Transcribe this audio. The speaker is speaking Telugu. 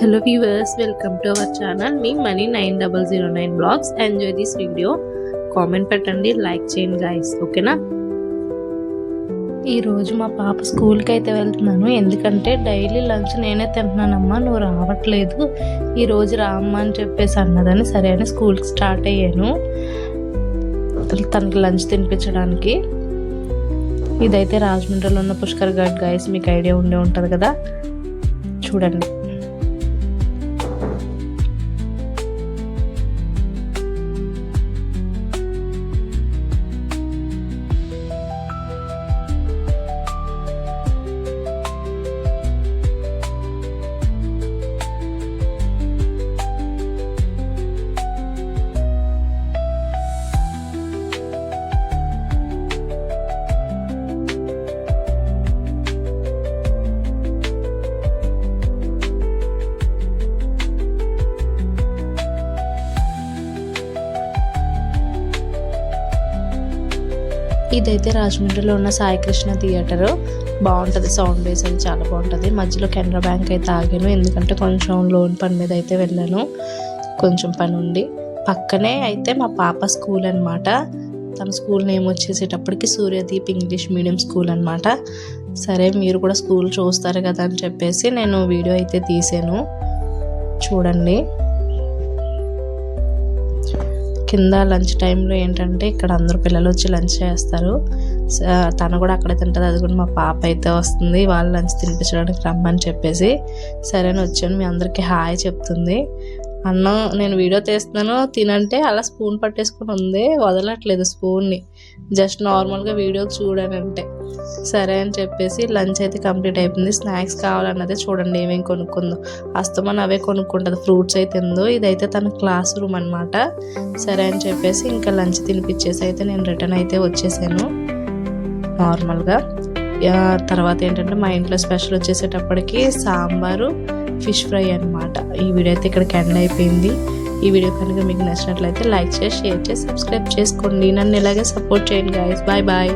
Hello viewers, welcome to our channel. Me Money 9009 Blogs. Enjoy this video. Comment పెట్టండి, లైక్ చేయండి గైస్, ఓకేనా? ఈ రోజు మా పాప స్కూల్కి అయితే వెళ్తున్నాను. ఎందుకంటే డైలీ లంచ్ నేనే తింటున్నానమ్మా, నువ్వు రావట్లేదు, ఈ రోజు రామ్మా అని చెప్పేసి అన్నదని సరే అని స్కూల్కి స్టార్ట్ అయ్యాను తనకి లంచ్ తినిపించడానికి. ఇదైతే రాజమండ్రిలో ఉన్న పుష్కర్ ఘాట్ గైస్, మీకు ఐడియా ఉండే ఉంటుంది కదా, చూడండి. ఇదైతే రాజమండ్రిలో ఉన్న సాయి కృష్ణ థియేటర్, బాగుంటుంది, సౌండ్ బేస్ అది చాలా బాగుంటుంది. మధ్యలో కెనరా బ్యాంక్ అయితే ఆగాను, ఎందుకంటే కొంచెం లోన్ పని మీద అయితే వెళ్ళాను, కొంచెం పని ఉండి. పక్కనే అయితే మా పాప స్కూల్ అనమాట. తన స్కూల్ నేమ్ వచ్చేసేటప్పటికి సూర్యదీప్ ఇంగ్లీష్ మీడియం స్కూల్ అనమాట. సరే మీరు కూడా స్కూల్ చూస్తారు కదా అని చెప్పేసి నేను వీడియో అయితే తీసాను, చూడండి. కింద లంచ్ టైంలో ఏంటంటే ఇక్కడ అందరు పిల్లలు వచ్చి లంచ్ చేస్తారు, తను కూడా అక్కడే తింటుంది. అది కూడా మా పాప అయితే వస్తుంది, వాళ్ళు లంచ్ తినిపించడానికి రమ్మని చెప్పేసి సరే అని వచ్చాను. మీ అందరికీ హాయ్ చెప్తుంది. అన్నం నేను వీడియో తీస్తున్నాను, తినంటే అలా స్పూన్ పట్టేసుకుని ఉంది, వదలట్లేదు స్పూన్ని, జస్ట్ నార్మల్గా వీడియో చూడానంటే. సరే అని చెప్పేసి లంచ్ అయితే కంప్లీట్ అయిపోయింది. స్నాక్స్ కావాలన్నదే చూడండి ఏమేమి కొనుక్కుందో, అస్తమని అవే కొనుక్కుంటుంది. ఫ్రూట్స్ అయితే ఉందో, ఇదైతే తన క్లాస్ రూమ్ అనమాట. సరే అని చెప్పేసి ఇంకా లంచ్ తినిపించేసి అయితే నేను రిటర్న్ అయితే వచ్చేసాను నార్మల్గా. తర్వాత ఏంటంటే మా ఇంట్లో స్పెషల్ వచ్చేసేటప్పటికి సాంబారు, ఫిష్ ఫ్రై అనమాట. ఈ వీడియో అయితే ఇక్కడికి ఎండ్ అయిపోయింది. ఈ వీడియో కనుక మీకు నచ్చినట్లయితే లైక్ చేసి, షేర్ చేసి, సబ్స్క్రైబ్ చేసుకోండి. నన్ను ఇలాగే సపోర్ట్ చేయండి గైస్. Bye bye.